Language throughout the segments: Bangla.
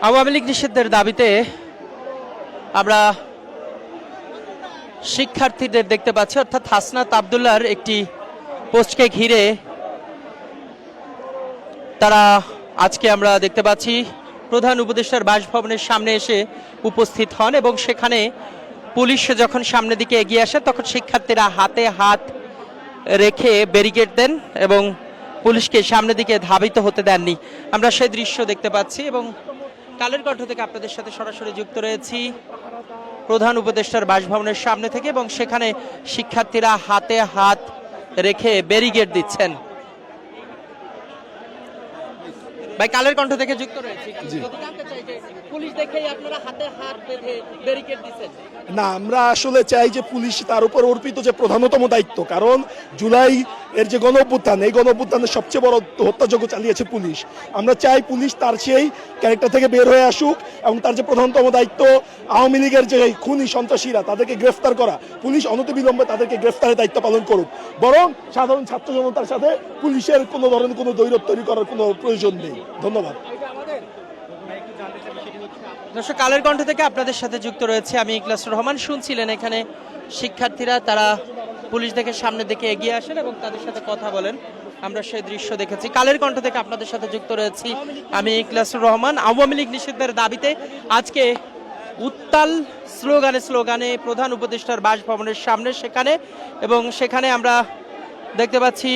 আওয়ামী লীগ নিষিদ্ধের দাবিতে আমরা শিক্ষার্থীদের দেখতে পাচ্ছি, অর্থাৎ হাসনাত আবদুল্লাহর একটি পোস্টকে ঘিরে তারা আজকে আমরা দেখতে পাচ্ছি প্রধান উপদেষ্টার বাসভবনের সামনে এসে উপস্থিত হন এবং সেখানে পুলিশ যখন সামনের দিকে এগিয়ে আসে তখন শিক্ষার্থীরা হাতে হাত রেখে ব্যারিকেড দেন এবং পুলিশকে সামনের দিকে ধাবিত হতে দেননি। আমরা সেই দৃশ্য দেখতে পাচ্ছি এবং কালের কণ্ঠ থেকে আপনাদের সাথে সরাসরি যুক্ত রয়েছি প্রধান উপদেষ্টার বাসভবনের সামনে থেকে এবং সেখানে শিক্ষার্থীরা হাতে হাত রেখে ব্যারিকেড দিচ্ছেন। ভাই, কালের কণ্ঠ থেকে যুক্ত রয়েছে, পুলিশ দেখেই আপনারা হাতে হাত বেঁধে ব্যারিকেড দিচ্ছেন? না, আমরা আসলে চাই যে পুলিশ তার উপর অর্পিত যে প্রধানতম দায়িত্ব, কারণ জুলাই এর যে গণঅভ্যুত্থান, এই গণঅভ্যুত্থানের সবচেয়ে বড় হত্যাযজ্ঞ চালিয়েছে পুলিশ। আমরা চাই পুলিশ তার সেই ক্যারেক্টার থেকে বের হয়ে আসুক এবং তার যে প্রধানতম দায়িত্ব আওয়ামী লীগের যে খুনি সন্ত্রাসীরা তাদেরকে গ্রেফতার করা, পুলিশ অনতিবিলম্বে তাদেরকে গ্রেফতারের দায়িত্ব পালন করুক। বরং সাধারণ ছাত্র জনতার সাথে পুলিশের কোনো ধরনের কোনো দ্বৈরথ তৈরি করার কোনো প্রয়োজন নেই। ধন্যবাদ। দর্শক, কালের কণ্ঠ থেকে আপনাদের সাথে যুক্ত রয়েছে আমি ইকলাসুর রহমান। শুনছিলেন এখানে শিক্ষার্থীরা তারা পুলিশ দেখে সামনের দিকে এগিয়ে আসেন এবং তাদের সাথে কথা বলেন। আমরা সেই দৃশ্য দেখেছি। কালের কণ্ঠ থেকে আপনাদের সাথে যুক্ত রয়েছি আমি ইকলাসুর রহমান। আওয়ামী লীগ নিষিদ্ধের দাবিতে আজকে উত্তাল স্লোগানে প্রধান উপদেষ্টার বাসভবনের সামনে সেখানে এবং সেখানে আমরা দেখতে পাচ্ছি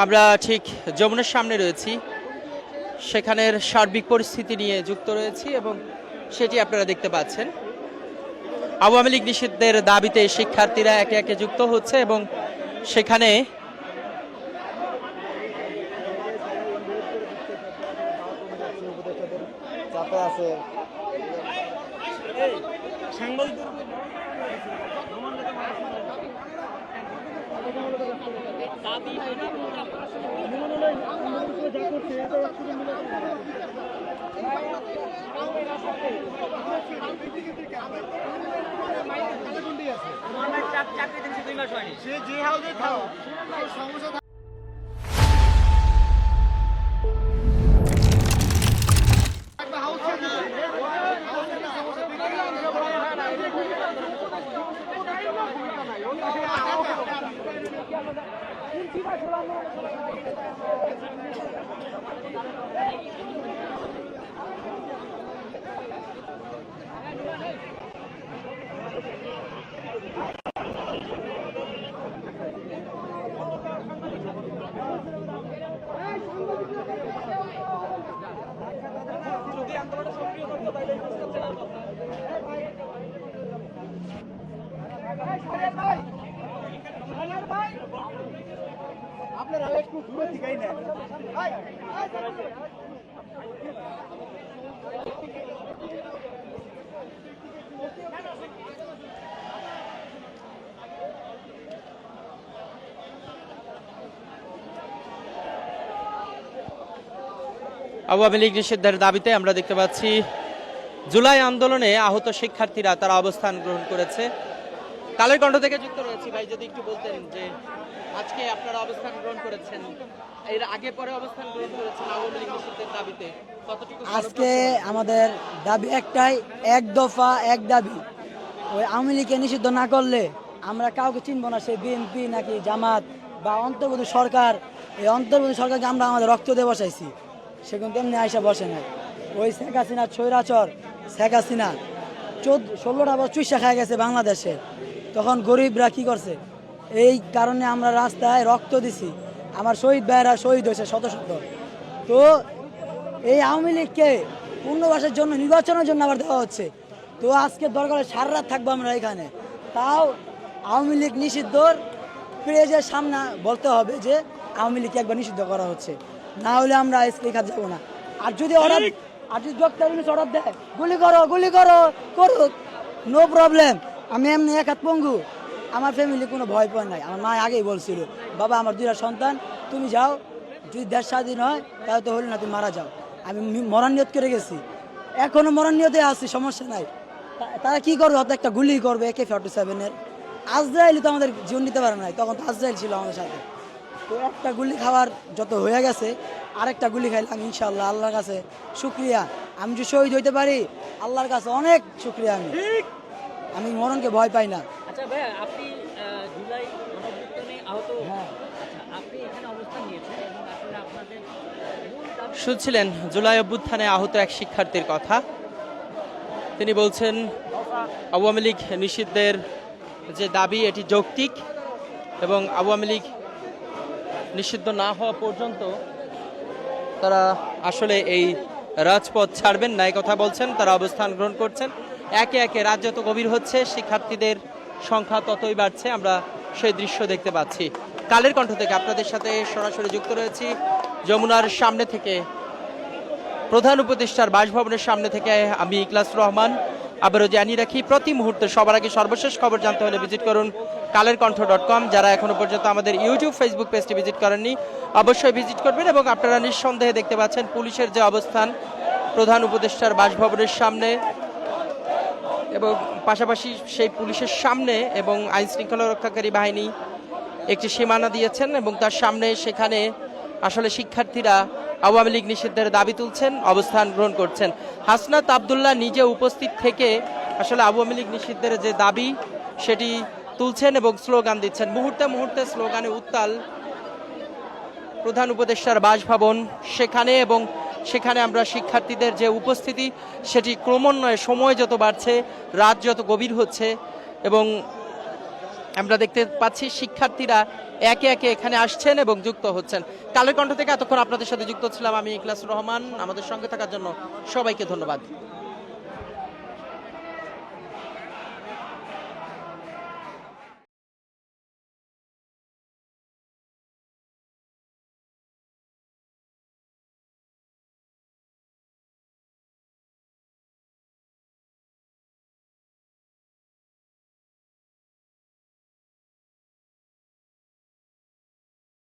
আমরা ঠিক যমুনার সামনে রয়েছি, সেখানের সার্বিক পরিস্থিতি নিয়ে যুক্ত রয়েছি এবং সেটি আপনারা দেখতে পাচ্ছেন। আওয়ামী লীগ নিষিদ্ধের দাবিতে শিক্ষার্থীরা একে একে যুক্ত হচ্ছে এবং সেখানে আপনারা আওয়ামী লীগ নিষিদ্ধের দাবিতে আমরা দেখতে পাচ্ছি জুলাই আন্দোলনে আহত শিক্ষার্থীরা তারা অবস্থান গ্রহণ করেছে। কালের কণ্ঠ থেকে যুক্ত রয়েছি। ভাই যদি একটু বলতেন যে আজকে আপনারা অবস্থান গ্রহণ করেছেন, এর আগে পরে অবস্থান গ্রহণ করেছেন আওয়ামী লীগ নিষিদ্ধের দাবিতে, কতটুকু আজকে আমাদের দাবি একটাই, এক দফা এক দাবি। ওই আওয়ামী লীগকে নিষিদ্ধ না করলে আমরা কাউকে চিনব না, সে বিএনপি নাকি জামাত বা অন্তর্বর্তী সরকার। এই অন্তর্বর্তী সরকারকে আমরা আমাদের রক্ত দিয়ে বসাইছি, সে কিন্তু এমনি আইসা বসে নাই। ওই শেখ হাসিনা ছৈরাচর শেখ হাসিনা 16টা বছর চুইসা খায় গেছে বাংলাদেশে, তখন গরিবরা কি করছে? এই কারণে আমরা রাস্তায় রক্ত দিছি, আমার শহীদ ভাইয়েরা শহীদ হয়েছে শত শত। তো এই আওয়ামী লীগকে পুনর্বাসের জন্য, নির্বাচনের জন্য আবার দেওয়া হচ্ছে। তো আজকে দরকারে সারা রাত থাকবো আমরা এখানে, তাও আওয়ামী লীগ নিষিদ্ধর পেজের সামনে বলতে হবে যে আওয়ামী লীগকে একবার নিষিদ্ধ করা হচ্ছে, না হলে আমরা এখানে যাবো না। আর যদি অর্ডার, আর যদি ডক্টর অর্ডার দেয় গুলি করো করুক, নো প্রবলেম। আমি এমনি এক হাত পঙ্গু, আমার ফ্যামিলি কোনো ভয় পায় নাই। আমার মা আগেই বলছিল, বাবা আমার 2টা সন্তান, তুমি যাও, যদি দেশ স্বাধীন হয় তাহলে তো হলো না, তুমি মারা যাও। আমি মরার নিয়ত করে গেছি, এখনো মরার নিয়তে আছি, সমস্যা নাই। তারা কি করবে? হয়তো একটা গুলি করবে AK-47-এর। আজরাইল তো আমাদের জীবন নিতে পারে নাই, তখন তো আজরাইল ছিল আমাদের সাথে। তো একটা গুলি খাওয়ার যত হয়ে গেছে, আরেকটা গুলি খাইলাম ইনশাল্লাহ। আল্লাহর কাছে শুক্রিয়া, আমি যে শহীদ হইতে পারি আল্লাহর কাছে অনেক শুক্রিয়া। আমি মরণকে ভয় পাই না। আচ্ছা ভাইয়া, আপনি জুলাই গণঅভ্যুত্থানে আহত, আপনি এখানে অবস্থান নিয়েছেন এবং আসলে আপনাদের মূল দাবি শুনছিলেন জুলাই অভ্যুত্থানে আহত এক শিক্ষার্থীর কথা। তিনি বলছেন আওয়ামী লীগ নিষিদ্ধের যে দাবি এটি যৌক্তিক এবং আওয়ামী লীগ নিষিদ্ধ না হওয়া পর্যন্ত তারা আসলে এই রাজপথ ছাড়বেন না, এই কথা বলছেন। তারা অবস্থান গ্রহণ করছেন। একে একে রাত যত গভীর হচ্ছে শিক্ষার্থীদের সংখ্যা ততই বাড়ছে, আমরা সেই দৃশ্য দেখতে পাচ্ছি। কালের কণ্ঠ থেকে আপনাদের সাথে সরাসরি যুক্ত রয়েছি যমুনার সামনে থেকে, প্রধান উপদেষ্টার বাসভবনের সামনে থেকে আমি ইকলাস রহমান। আবারও জানিয়ে রাখি, প্রতি মুহূর্তে সবার আগে সর্বশেষ খবর জানতে হলে ভিজিট করুন kalerkontho.com। যারা এখনো পর্যন্ত আমাদের ইউটিউব ফেসবুক পেজটি ভিজিট করেননি অবশ্যই ভিজিট করবেন। এবং আপনারা নিঃসন্দেহে দেখতে পাচ্ছেন পুলিশের যে অবস্থান প্রধান উপদেষ্টার বাসভবনের সামনে, এবং পাশাপাশি সেই পুলিশের সামনে এবং আইন শৃঙ্খলা রক্ষাকারী বাহিনী একটি সীমানা দিয়েছেন এবং তার সামনে সেখানে আসলে শিক্ষার্থীরা আওয়ামী লীগ নিষিদ্ধের দাবি তুলছেন, অবস্থান গ্রহণ করছেন। হাসনাত আব্দুল্লাহ নিজে উপস্থিত থেকে আসলে আওয়ামী লীগ নিষিদ্ধের যে দাবি সেটি তুলছেন এবং স্লোগান দিচ্ছেন। মুহূর্তে মুহূর্তে স্লোগানে উত্তাল প্রধান উপদেষ্টার বাসভবন সেখানে, এবং সেখানে আমরা শিক্ষার্থীদের যে উপস্থিতি সেটি ক্রমান্বয়ে সময় যত বাড়ছে, রাত যত গভীর হচ্ছে, এবং আমরা দেখতে পাচ্ছি শিক্ষার্থীরা একে একে এখানে আসছেন এবং যুক্ত হচ্ছেন। কালের কণ্ঠ থেকে এতক্ষণ আপনাদের সাথে যুক্ত ছিলাম আমি ইকলাস রহমান। আমাদের সঙ্গে থাকার জন্য সবাইকে ধন্যবাদ।